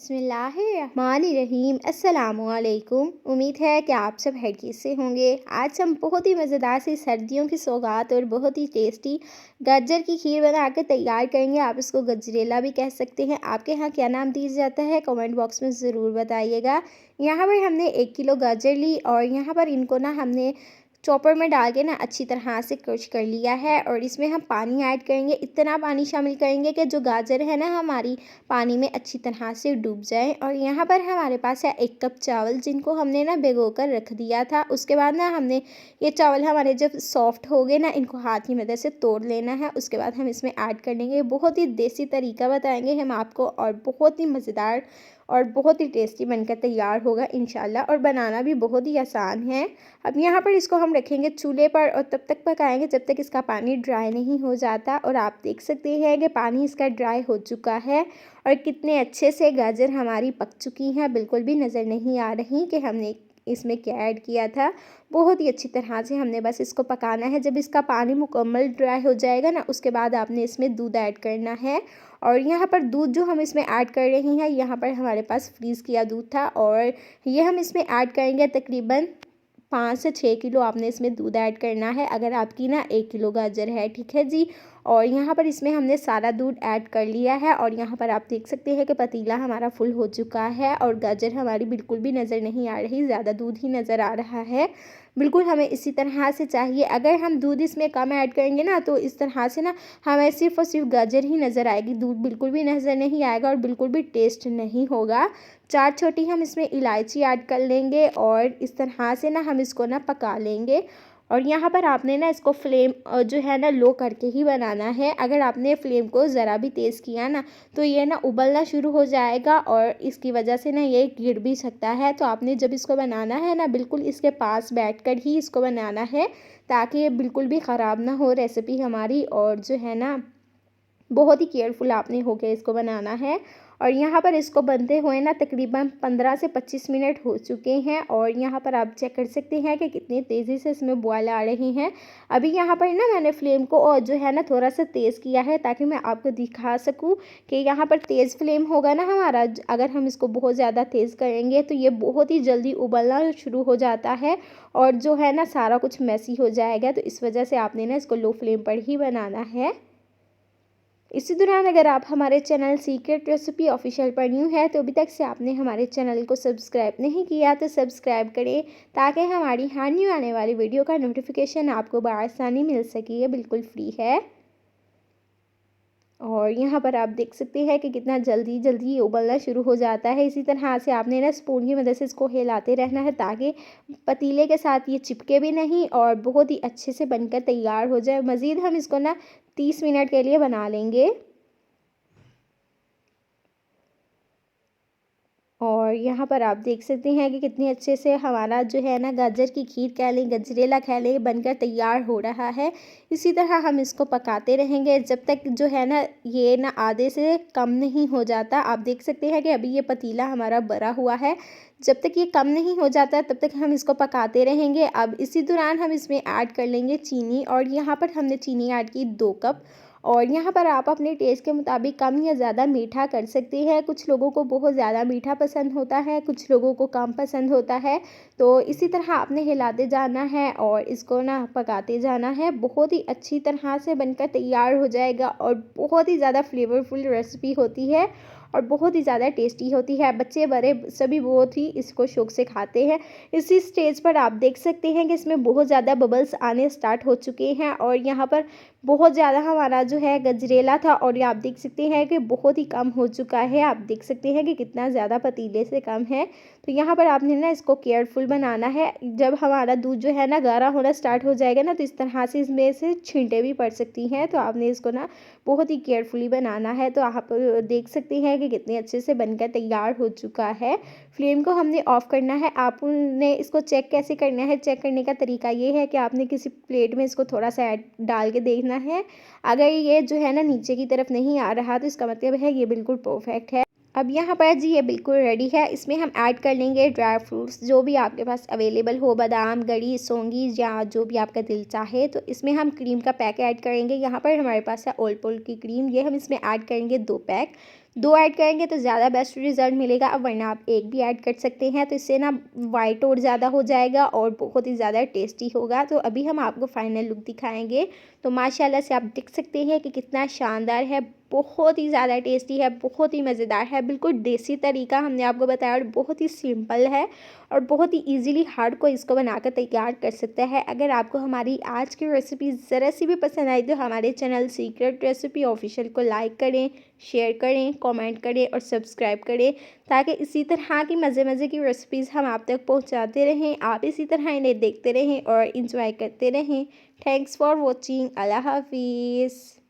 बिस्मिल्लाहिर्रहमानिर्रहीम अस्सलामुअलैकुम। उम्मीद है कि आप सब खैरियत से होंगे। आज हम बहुत ही मज़ेदार सी सर्दियों की सौगात और बहुत ही टेस्टी गाजर की खीर बनाकर तैयार करेंगे। आप इसको गजरेला भी कह सकते हैं। आपके यहाँ क्या नाम दिया जाता है कमेंट बॉक्स में ज़रूर बताइएगा। यहाँ पर हमने 1 किलो गाजर ली और यहाँ पर इनको ना हमने चॉपर में डाल के ना अच्छी तरह से क्रश कर लिया है और इसमें हम पानी ऐड करेंगे। इतना पानी शामिल करेंगे कि जो गाजर है ना हमारी पानी में अच्छी तरह से डूब जाए। और यहाँ पर हमारे पास है 1 कप चावल जिनको हमने ना भिगो कर रख दिया था। उसके बाद ना हमने ये चावल हमारे जब सॉफ्ट हो गए ना इनको हाथ की मदद से तोड़ लेना है। उसके बाद हम इसमें ऐड कर लेंगे। बहुत ही देसी तरीका बताएंगे हम आपको और बहुत ही मज़ेदार और बहुत ही टेस्टी बनकर तैयार होगा इंशाल्लाह। और बनाना भी बहुत ही आसान है। अब यहाँ पर इसको हम रखेंगे चूल्हे पर और तब तक पकाएंगे जब तक इसका पानी ड्राई नहीं हो जाता। और आप देख सकते हैं कि पानी इसका ड्राई हो चुका है और कितने अच्छे से गाजर हमारी पक चुकी हैं। बिल्कुल भी नज़र नहीं आ रही कि हमने इसमें क्या ऐड किया था। बहुत ही अच्छी तरह से हमने बस इसको पकाना है। जब इसका पानी मुकम्मल ड्राई हो जाएगा ना उसके बाद आपने इसमें दूध ऐड करना है। और यहाँ पर दूध जो हम इसमें ऐड कर रही हैं यहाँ पर हमारे पास फ्रीज़ किया दूध था और ये हम इसमें ऐड करेंगे तकरीबन 5 से 6 किलो आपने इसमें दूध ऐड करना है अगर आपकी ना 1 किलो गाजर है, ठीक है जी। और यहाँ पर इसमें हमने सारा दूध ऐड कर लिया है और यहाँ पर आप देख सकते हैं कि पतीला हमारा फुल हो चुका है और गाजर हमारी बिल्कुल भी नज़र नहीं आ रही, ज़्यादा दूध ही नज़र आ रहा है। बिल्कुल हमें इसी तरह से चाहिए। अगर हम दूध इसमें कम ऐड करेंगे ना तो इस तरह से ना हमें सिर्फ़ और सिर्फ गाजर ही नज़र आएगी, दूध बिल्कुल भी नज़र नहीं आएगा और बिल्कुल भी टेस्ट नहीं होगा। 4 छोटी हम इसमें इलायची ऐड कर लेंगे और इस तरह से ना हम इसको ना पका लेंगे। और यहाँ पर आपने ना इसको फ्लेम जो है ना लो करके ही बनाना है। अगर आपने फ्लेम को ज़रा भी तेज़ किया ना तो ये ना उबलना शुरू हो जाएगा और इसकी वजह से ना ये गिर भी सकता है। तो आपने जब इसको बनाना है ना बिल्कुल इसके पास बैठकर ही इसको बनाना है ताकि ये बिल्कुल भी ख़राब ना हो रेसिपी हमारी। और जो है ना बहुत ही केयरफुल आपने होकर इसको बनाना है। और यहाँ पर इसको बनते हुए ना तकरीबन 15 से 25 मिनट हो चुके हैं और यहाँ पर आप चेक कर सकते हैं कि कितनी तेज़ी से इसमें बॉयल आ रही हैं। अभी यहाँ पर ना मैंने फ्लेम को और जो है ना थोड़ा सा तेज़ किया है ताकि मैं आपको दिखा सकूँ कि यहाँ पर तेज़ फ्लेम होगा ना हमारा। अगर हम इसको बहुत ज़्यादा तेज़ करेंगे तो ये बहुत ही जल्दी उबलना शुरू हो जाता है और जो है ना सारा कुछ मैसी हो जाएगा। तो इस वजह से आपने ना इसको लो फ्लेम पर ही बनाना है। इसी दौरान अगर आप हमारे चैनल सीक्रेट रेसिपी ऑफिशियल पर न्यू है तो अभी तक से आपने हमारे चैनल को सब्सक्राइब नहीं किया तो सब्सक्राइब करें ताकि हमारी हर न्यू आने वाली वीडियो का नोटिफिकेशन आपको बआसानी मिल सके। ये बिल्कुल फ्री है। और यहाँ पर आप देख सकते हैं कि कितना जल्दी जल्दी ये उबलना शुरू हो जाता है। इसी तरह से आपने ना स्पून की मदद से इसको हिलाते रहना है ताकि पतीले के साथ ये चिपके भी नहीं और बहुत ही अच्छे से बनकर तैयार हो जाए। मज़ीद हम इसको ना 30 मिनट के लिए बना लेंगे। और यहाँ पर आप देख सकते हैं कि कितनी अच्छे से हमारा जो है ना गाजर की खीर कह लें, गजरेला कह लें, बनकर तैयार हो रहा है। इसी तरह हम इसको पकाते रहेंगे जब तक जो है ना ये ना आधे से कम नहीं हो जाता। आप देख सकते हैं कि अभी ये पतीला हमारा भरा हुआ है। जब तक ये कम नहीं हो जाता तब तक हम इसको पकाते रहेंगे। अब इसी दौरान हम इसमें ऐड कर लेंगे चीनी और यहाँ पर हमने चीनी ऐड की 2 कप। और यहाँ पर आप अपने टेस्ट के मुताबिक कम या ज़्यादा मीठा कर सकते हैं। कुछ लोगों को बहुत ज़्यादा मीठा पसंद होता है, कुछ लोगों को कम पसंद होता है। तो इसी तरह आपने हिलाते जाना है और इसको ना पकाते जाना है। बहुत ही अच्छी तरह से बनकर तैयार हो जाएगा और बहुत ही ज़्यादा फ्लेवरफुल रेसिपी होती है और बहुत ही ज़्यादा टेस्टी होती है। बच्चे बड़े सभी बहुत ही इसको शौक़ से खाते हैं। इसी स्टेज पर आप देख सकते हैं कि इसमें बहुत ज़्यादा बबल्स आने स्टार्ट हो चुके हैं और यहाँ पर बहुत ज़्यादा हमारा जो है गजरेला था और ये आप देख सकते हैं कि बहुत ही कम हो चुका है। आप देख सकते हैं कि कितना ज़्यादा पतीले से कम है। तो यहाँ पर आपने ना इसको केयरफुल बनाना है। जब हमारा दूध जो है ना गाढ़ा होना स्टार्ट हो जाएगा ना तो इस तरह से इसमें से छींटे भी पड़ सकती हैं। तो आपने इसको ना बहुत ही केयरफुली बनाना है। तो आप देख सकते हैं कि कितने अच्छे से बनकर तैयार हो चुका है। फ्लेम को हमने ऑफ़ करना है। आपने इसको चेक कैसे करना है, चेक करने का तरीका ये है कि आपने किसी प्लेट में इसको थोड़ा सा डाल के देखना है। अगर ये जो है ना नीचे की तरफ नहीं आ रहा तो इसका मतलब है ये बिल्कुल परफेक्ट है। अब यहाँ पर जी ये बिल्कुल रेडी है। इसमें हम ऐड कर लेंगे ड्राई फ्रूट्स जो भी आपके पास अवेलेबल हो, बादाम, गरी, सौंगी या जो भी आपका दिल चाहे। तो इसमें हम क्रीम का पैक ऐड करेंगे। यहाँ पर हमारे पास है ओलपुल की क्रीम, ये हम इसमें ऐड करेंगे 2 पैक। 2 ऐड करेंगे तो ज़्यादा बेस्ट रिज़ल्ट मिलेगा, वरना आप 1 भी ऐड कर सकते हैं। तो इससे ना वाइट और ज़्यादा हो जाएगा और बहुत ही ज़्यादा टेस्टी होगा। तो अभी हम आपको फाइनल लुक दिखाएँगे। तो माशाल्लाह से आप देख सकते हैं कि कितना शानदार है, बहुत ही ज़्यादा टेस्टी है, बहुत ही मज़ेदार है। बिल्कुल देसी तरीका हमने आपको बताया और बहुत ही सिंपल है और बहुत ही ईज़िली हर कोई इसको बनाकर तैयार कर सकता है। अगर आपको हमारी आज की रेसिपी ज़रा सी भी पसंद आई तो हमारे चैनल सीक्रेट रेसिपी ऑफिशियल को लाइक करें, शेयर करें, कमेंट करें और सब्सक्राइब करें, ताकि इसी तरह की मज़े की रेसिपीज़ हम आप तक पहुंचाते रहें। आप इसी तरह इन्हें देखते रहें और इंजॉय करते रहें। Thanks for watching. अल्लाह हाफिज़।